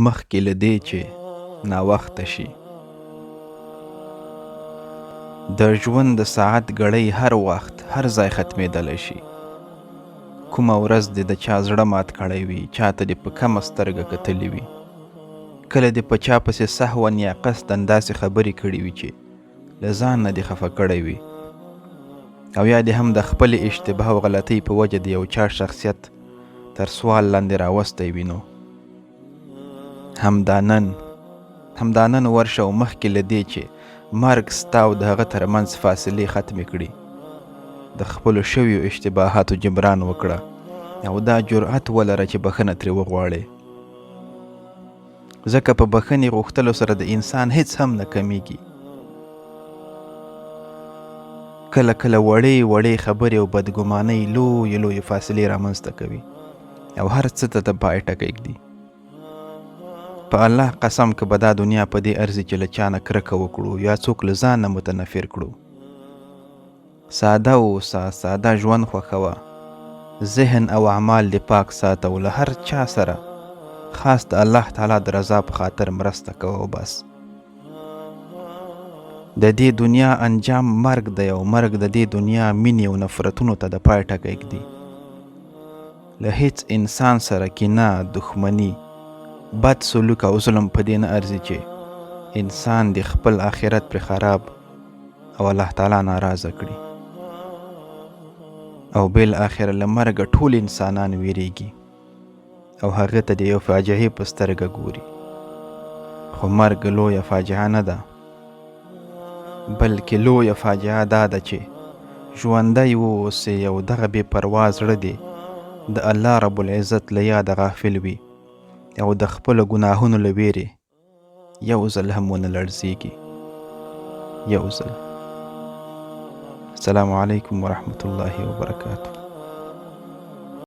مخکې له دې چې ناوخته شي. د ژوند د ساعت ګړۍ هر وخت هر ځای ختمېدلی شي. کومه ورځ دې د چا زړه مات کړی وي، چاته دې په کمه سترګه کتلي وي، کله دې په چا پسې سهوا یا قصدا داسې خبرې کړي وي چې له ځان نه دې خفه کړی وي، او یا دې هم د خپلې اشتباه او غلطۍ په وجه د یو چا شخصیت تر سوال لاندې راوستی وي، نو همدا نن ورشه او مخکې له دې چې مرګ ستا او د هغه ترمنځ فاصلې ختمې کړي، د خپلو شویو اشتباهاتو جبران وکړه او دا جرأت ولره چې بخښنه ترې وغواړې، ځکه په بخښنې غوښتلو سره د انسان هیڅ هم نه کمیږي. کله کله وړې خبرې او بدګمانۍ لویې فاصلې رامنځته کوي او هر څه ته د پای ټکی ږدي. په الله قسم که به دا دنیا په دې ارزي چې له چا نه کرکه وکړو یا څوک له ځان نه متنفر کړو. ساده اوسه، ساده ژوند خوښوه، ذهن او اعمال دې پاک ساته او له هر چا سره خاص د الله تعالی د رضا په خاطر مرسته کوه او بس. د دې دنیا انجام مرګ دی او مرګ د دې دنیا مینې او نفرتونو ته د پای ټکی ږدي. له هیڅ انسان سره کینه، دښمني، بد سلوک او ظلم په دې نه ارزي چې انسان د خپل آخرت پر خراب او الله تعالی ناراضه کړي او بالاخره له مرګه ټول انسانان ویریږي او هغه ته د یو فاجعې په سترګه ګوري. خو مرګ لویه فاجعه نه ده، بلکې لویه فاجعه دا ده چې ژوندی واوسې او دغه بې پروا زړه دې د الله رب العزت له یاده غافل وي او د خپلو ګناهونو له ویرې یو ځل هم ونه لړزیږي. یو ځل. السلام علیکم ورحمة الله وبرکاته.